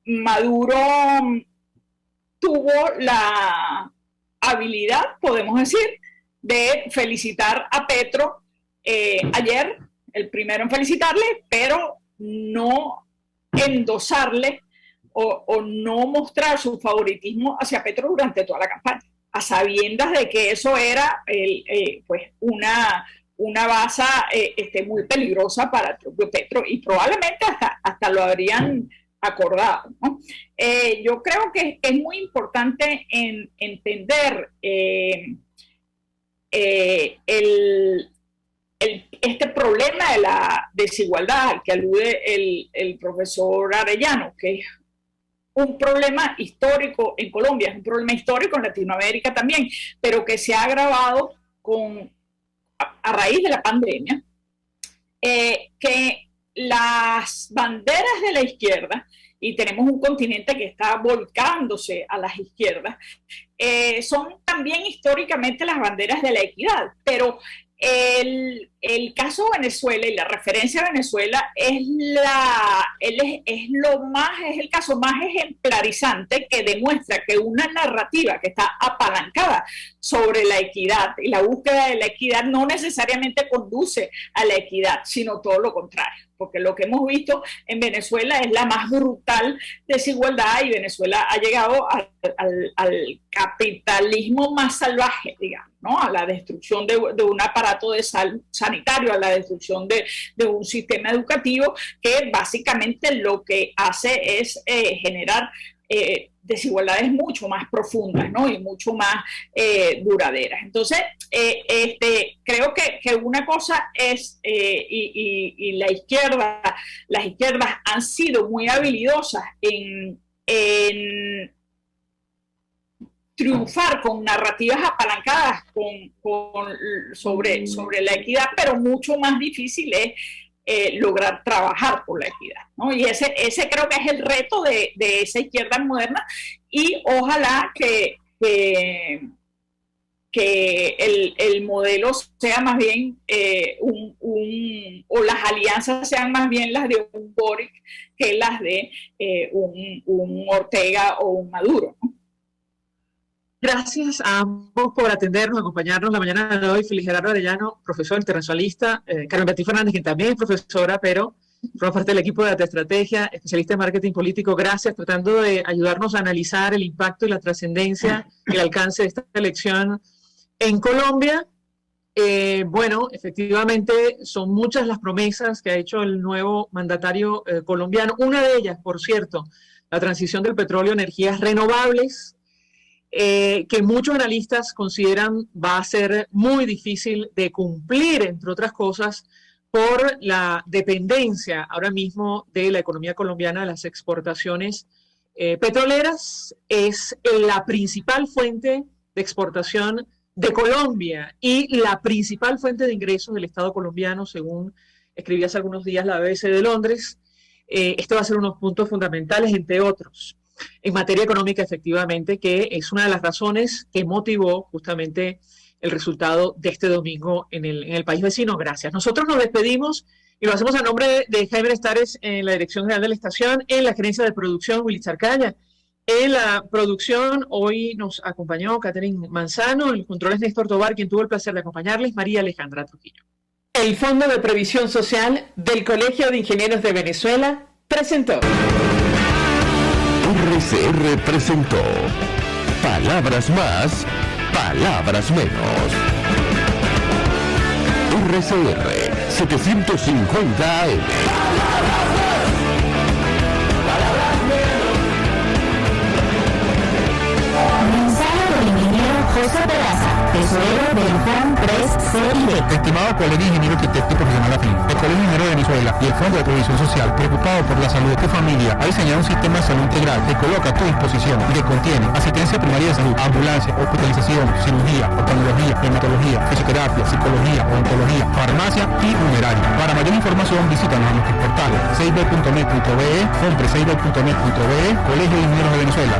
Maduro tuvo la habilidad, podemos decir, de felicitar a Petro ayer, el primero en felicitarle, pero no endosarle o no mostrar su favoritismo hacia Petro durante toda la campaña, a sabiendas de que eso era pues una base muy peligrosa para el propio Petro, y probablemente hasta lo habrían acordado, ¿no? Yo creo que es muy importante entender este problema de la desigualdad al que alude el profesor Arellano, que es un problema histórico en Colombia, es un problema histórico en Latinoamérica también, pero que se ha agravado a raíz de la pandemia, que las banderas de la izquierda, y tenemos un continente que está volcándose a las izquierdas, son también históricamente las banderas de la equidad, pero el caso de Venezuela y la referencia a Venezuela es el caso más ejemplarizante que demuestra que una narrativa que está apalancada sobre la equidad y la búsqueda de la equidad no necesariamente conduce a la equidad, sino todo lo contrario, porque lo que hemos visto en Venezuela es la más brutal desigualdad, y Venezuela ha llegado al capitalismo más salvaje, digamos, ¿no? A la destrucción de un aparato de sanitario, a la destrucción de un sistema educativo que básicamente lo que hace es generar desigualdades mucho más profundas, ¿no? Y mucho más duraderas. Entonces, creo que una cosa es, y las izquierdas han sido muy habilidosas en triunfar con narrativas apalancadas sobre la equidad, pero mucho más difícil es lograr trabajar por la equidad, ¿no? Y ese creo que es el reto de esa izquierda moderna, y ojalá que el modelo sea más bien o las alianzas sean más bien las de un Boric que las de un Ortega o un Maduro, ¿no? Gracias a ambos por atendernos, acompañarnos la mañana de hoy. Feliz Gerardo Arellano, profesor internacionalista, Carmen Beatriz Fernández, quien también es profesora, pero forma parte del equipo de Data Estrategia, especialista en marketing político. Gracias, tratando de ayudarnos a analizar el impacto y la trascendencia y el alcance de esta elección en Colombia. Bueno, efectivamente, son muchas las promesas que ha hecho el nuevo mandatario colombiano. Una de ellas, por cierto, la transición del petróleo a energías renovables, que muchos analistas consideran va a ser muy difícil de cumplir, entre otras cosas, por la dependencia ahora mismo de la economía colombiana de las exportaciones petroleras. Es la principal fuente de exportación de Colombia y la principal fuente de ingresos del Estado colombiano, según escribí hace algunos días la BBC de Londres. Esto va a ser unos puntos fundamentales, entre otros. en materia económica, efectivamente, que es una de las razones que motivó justamente el resultado de este domingo en el país vecino. Gracias. Nosotros nos despedimos y lo hacemos a nombre de Jaime Estares en la Dirección General de la Estación, en la gerencia de producción, Willy Charcaya. En la producción hoy nos acompañó Catherine Manzano, el control es Néstor Tobar, quien tuvo el placer de acompañarles, María Alejandra Trujillo. El Fondo de Previsión Social del Colegio de Ingenieros de Venezuela presentó. RCR presentó Palabras Más, Palabras Menos. RCR 750 AM. Mensaje del ingeniero José Peraza, tesorero del FON 3CID. Estimado Colegio Ingeniero Arquitecto Profesional afín, el Colegio Ingeniero de Venezuela y el Fondo de Previsión Social, preocupado por la salud de tu familia, ha diseñado un sistema de salud integral que coloca a tu disposición y que contiene asistencia primaria de salud, ambulancia, hospitalización, cirugía, oftalmología, dermatología, fisioterapia, psicología, odontología, farmacia y numeraria. Para mayor información visítanos a nuestros portales 6b.net.be, compre6b.net.be, Colegio de Ingenieros de Venezuela.